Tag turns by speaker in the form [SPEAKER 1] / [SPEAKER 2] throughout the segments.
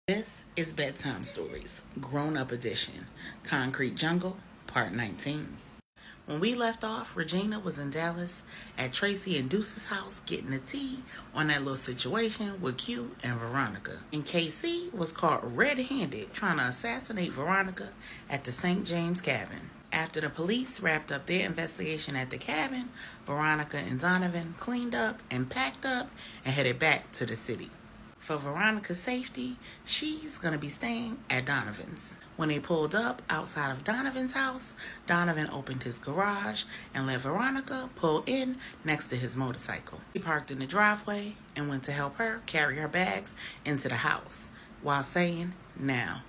[SPEAKER 1] This is Bedtime Stories, Grown-Up Edition, Concrete Jungle, Part 19. When we left off, Regina was in Dallas at Tracy and Deuce's house getting the tea on that little situation with Q and Veronica. And KC was caught red-handed trying to assassinate Veronica at the St. James cabin. After the police wrapped up their investigation at the cabin, Veronica and Donovan cleaned up and packed up and headed back to the city. For Veronica's safety, she's going to be staying at Donovan's. When they pulled up outside of Donovan's house, Donovan opened his garage and let Veronica pull in next to his motorcycle. He parked in the driveway and went to help her carry her bags into the house while saying, "Now,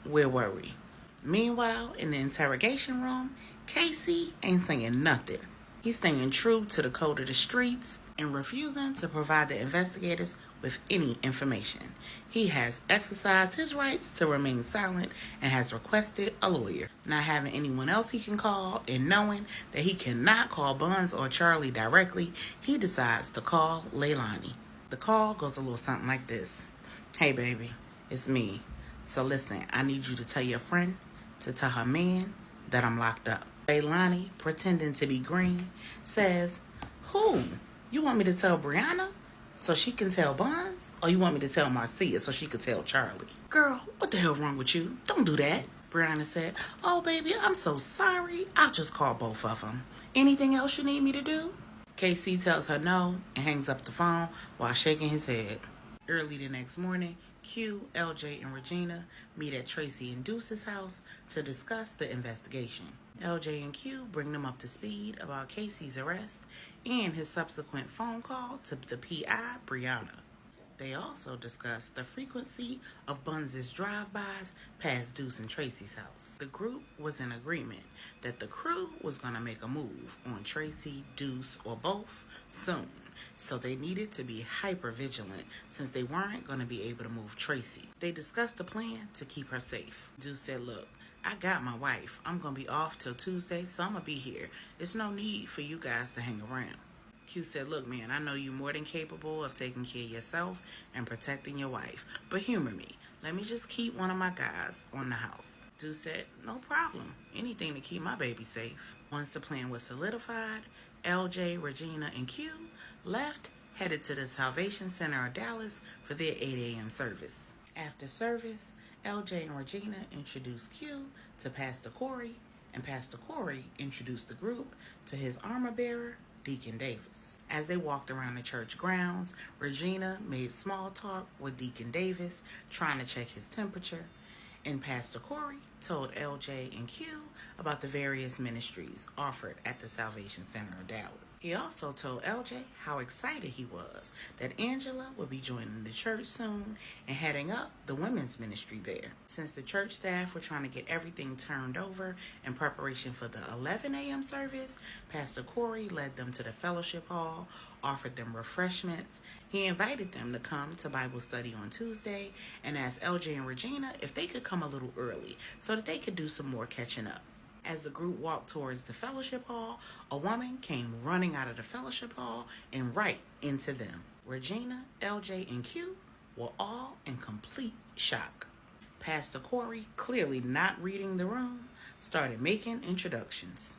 [SPEAKER 1] where were we?" Meanwhile, in the interrogation room, Casey ain't saying nothing. He's staying true to the code of the streets and refusing to provide the investigators with any information. He has exercised his rights to remain silent and has requested a lawyer. Not having anyone else he can call and knowing that he cannot call Buns or Charlie directly, he decides to call Leilani. The call goes a little something like this. "Hey baby, it's me. So listen, I need you to tell your friend to tell her man that I'm locked up." Leilani, pretending to be green, says, "Who? You want me to tell Brianna so she can tell Buns? Or you want me to tell Marcia so she can tell Charlie?" "Girl, what the hell wrong with you? Don't do that." Brianna said, "Oh, baby, I'm so sorry. I'll just call both of them. Anything else you need me to do?" KC tells her no and hangs up the phone while shaking his head. Early the next morning, Q, LJ, and Regina meet at Tracy and Deuce's house to discuss the investigation. LJ and Q bring them up to speed about Casey's arrest and his subsequent phone call to the PI, Brianna. They also discuss the frequency of Buns' drive-bys past Deuce and Tracy's house. The group was in agreement that the crew was going to make a move on Tracy, Deuce, or both soon, so they needed to be hyper-vigilant since they weren't going to be able to move Tracy. They discussed the plan to keep her safe. Deuce said, "Look, I got my wife. I'm going to be off till Tuesday, so I'm going to be here. There's no need for you guys to hang around." Q said, "Look, man, I know you're more than capable of taking care of yourself and protecting your wife, but humor me. Let me just keep one of my guys on the house." Deuce said, "No problem. Anything to keep my baby safe." Once the plan was solidified, LJ, Regina, and Q left, headed to the Salvation Center of Dallas for their 8 a.m. service. After service, LJ and Regina introduced Q to Pastor Corey, and Pastor Corey introduced the group to his armor bearer, Deacon Davis. As they walked around the church grounds, Regina made small talk with Deacon Davis, trying to check his temperature, and Pastor Corey told LJ and Q about the various ministries offered at the Salvation Center of Dallas. He also told LJ how excited he was that Angela would be joining the church soon and heading up the women's ministry there. Since the church staff were trying to get everything turned over in preparation for the 11 a.m. service, Pastor Corey led them to the fellowship hall, offered them refreshments. He invited them to come to Bible study on Tuesday and asked LJ and Regina if they could come a little early so that they could do some more catching up. As the group walked towards the fellowship hall, a woman came running out of the fellowship hall and right into them. Regina, LJ, and Q were all in complete shock. Pastor Corey, clearly not reading the room, started making introductions.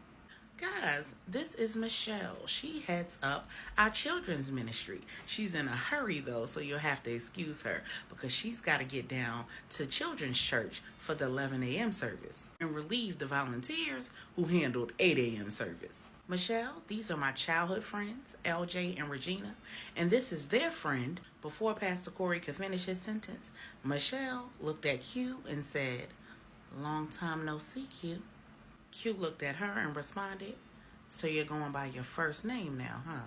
[SPEAKER 1] "Guys, this is Michelle. She heads up our children's ministry. She's in a hurry, though, so you'll have to excuse her because she's got to get down to children's church for the 11 a.m. service and relieve the volunteers who handled 8 a.m. service. Michelle, these are my childhood friends, LJ and Regina, and this is their friend." Before Pastor Corey could finish his sentence, Michelle looked at Q and said, "Long time no see, Q." Q looked at her and responded, "So you're going by your first name now, huh?"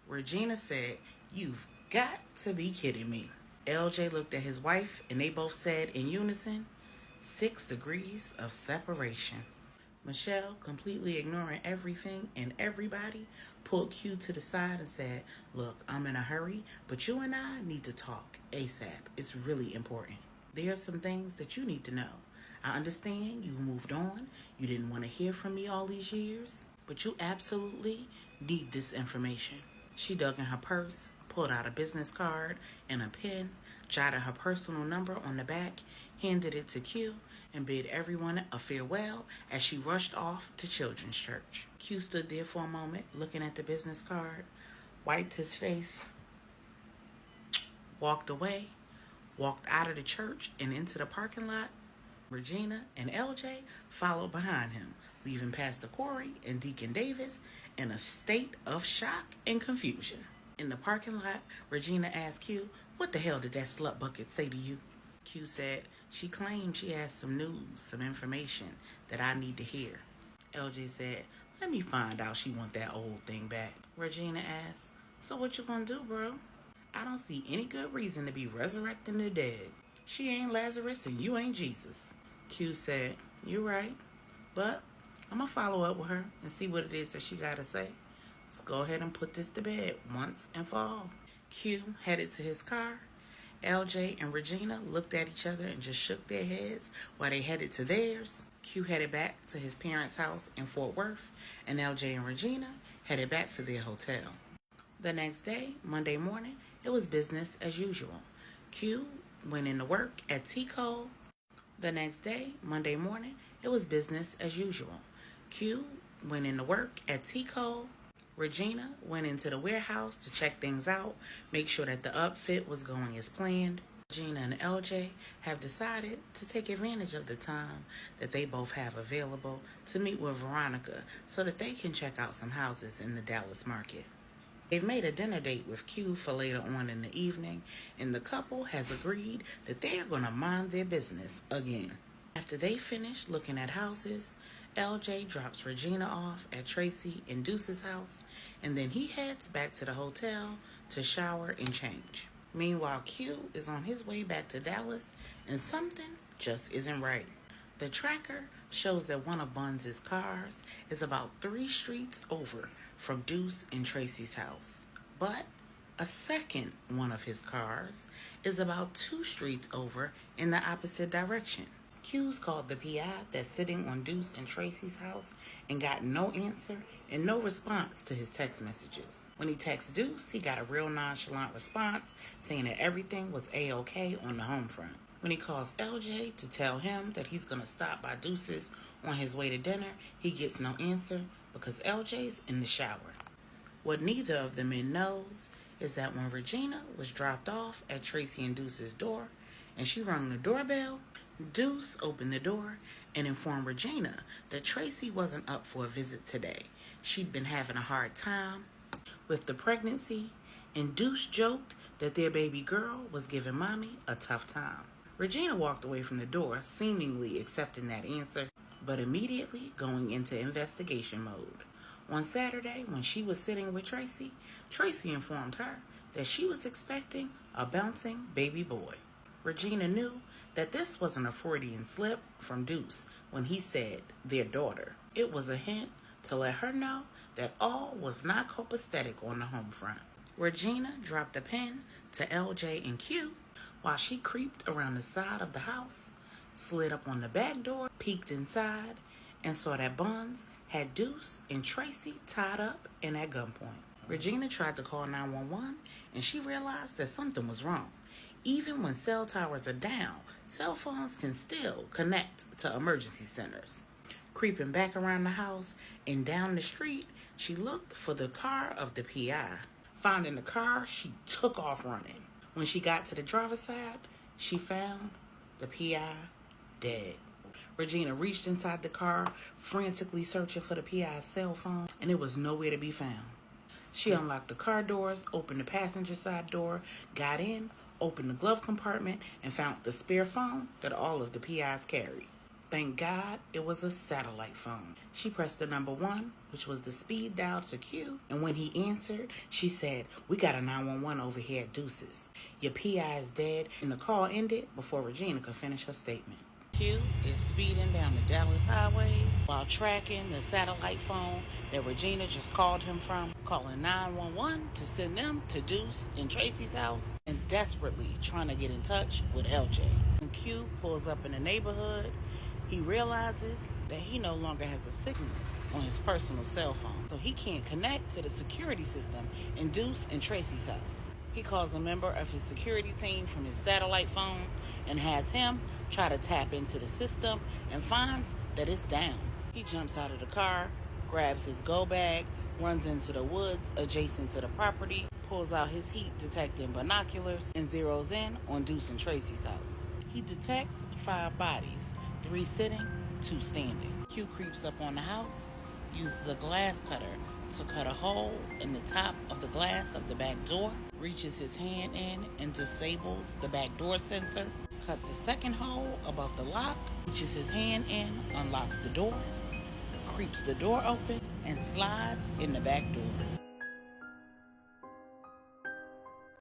[SPEAKER 1] Regina said, "You've got to be kidding me." LJ looked at his wife and they both said in unison, 6 degrees of separation. Michelle, completely ignoring everything and everybody, pulled Q to the side and said, "Look, I'm in a hurry, but you and I need to talk ASAP. It's really important. There are some things that you need to know. I understand you moved on. You didn't want to hear from me all these years, but you absolutely need this information." She dug in her purse, pulled out a business card and a pen, jotted her personal number on the back, handed it to Q, and bid everyone a farewell as she rushed off to children's church. Q stood there for a moment, looking at the business card, wiped his face, walked away, walked out of the church and into the parking lot. Regina and LJ followed behind him, leaving Pastor Corey and Deacon Davis in a state of shock and confusion. In the parking lot, Regina asked Q, "What the hell did that slut bucket say to you?" Q said, "She claimed she has some news, some information that I need to hear." LJ said, "Let me find out she want that old thing back." Regina asked, "So what you gonna do, bro?" "I don't see any good reason to be resurrecting the dead. She ain't Lazarus and you ain't Jesus." Q said, "You're right, but I'm going to follow up with her and see what it is that she got to say. Let's go ahead and put this to bed once and for all." Q headed to his car. LJ and Regina looked at each other and just shook their heads while they headed to theirs. Q headed back to his parents' house in Fort Worth, and LJ and Regina headed back to their hotel. The next day, Monday morning, it was business as usual. Q went into work at T-Cole. The next day, Monday morning, it was business as usual. Q went into work at T-Cole. Regina went into the warehouse to check things out, make sure that the upfit was going as planned. Regina and LJ have decided to take advantage of the time that they both have available to meet with Veronica so that they can check out some houses in the Dallas market. They've made a dinner date with Q for later on in the evening, and the couple has agreed that they are going to mind their business again. After they finish looking at houses, LJ drops Regina off at Tracy and Deuce's house, and then he heads back to the hotel to shower and change. Meanwhile, Q is on his way back to Dallas, and something just isn't right. The tracker shows that one of Buns' cars is about 3 streets over from Deuce and Tracy's house. But a second one of his cars is about 2 streets over in the opposite direction. Q's called the PI that's sitting on Deuce and Tracy's house and got no answer and no response to his text messages. When he texts Deuce, he got a real nonchalant response saying that everything was A-OK on the home front. When he calls LJ to tell him that he's going to stop by Deuce's on his way to dinner, he gets no answer because LJ's in the shower. What neither of the men knows is that when Regina was dropped off at Tracy and Deuce's door and she rang the doorbell, Deuce opened the door and informed Regina that Tracy wasn't up for a visit today. She'd been having a hard time with the pregnancy, and Deuce joked that their baby girl was giving mommy a tough time. Regina walked away from the door, seemingly accepting that answer, but immediately going into investigation mode. On Saturday, when she was sitting with Tracy, Tracy informed her that she was expecting a bouncing baby boy. Regina knew that this wasn't a Freudian slip from Deuce when he said their daughter. It was a hint to let her know that all was not copacetic on the home front. Regina dropped a pin to LJ and Q while she creeped around the side of the house, slid up on the back door, peeked inside, and saw that Buns had Deuce and Tracy tied up and at gunpoint. Regina tried to call 911, and she realized that something was wrong. Even when cell towers are down, cell phones can still connect to emergency centers. Creeping back around the house and down the street, she looked for the car of the PI. Finding the car, she took off running. When she got to the driver's side, she found the PI dead. Regina reached inside the car, frantically searching for the PI's cell phone, and it was nowhere to be found. She unlocked the car doors, opened the passenger side door, got in, opened the glove compartment, and found the spare phone that all of the PIs carried. Thank God it was a satellite phone. She pressed the number 1, which was the speed dial to Q, and when he answered, she said, "We got a 911 over here at Deuce's. Your PI is dead," and the call ended before Regina could finish her statement. Q is speeding down the Dallas highways while tracking the satellite phone that Regina just called him from, calling 911 to send them to Deuce and Tracy's house, and desperately trying to get in touch with LJ. When Q pulls up in the neighborhood, he realizes that he no longer has a signal on his personal cell phone, so he can't connect to the security system in Deuce and Tracy's house. He calls a member of his security team from his satellite phone and has him try to tap into the system and finds that it's down. He jumps out of the car, grabs his go bag, runs into the woods adjacent to the property, pulls out his heat detecting binoculars, and zeroes in on Deuce and Tracy's house. He detects 5 bodies, 3 sitting, 2 standing. Q creeps up on the house, uses a glass cutter to cut a hole in the top of the glass of the back door, reaches his hand in and disables the back door sensor, cuts a second hole above the lock, reaches his hand in, unlocks the door, creeps the door open, and slides in the back door.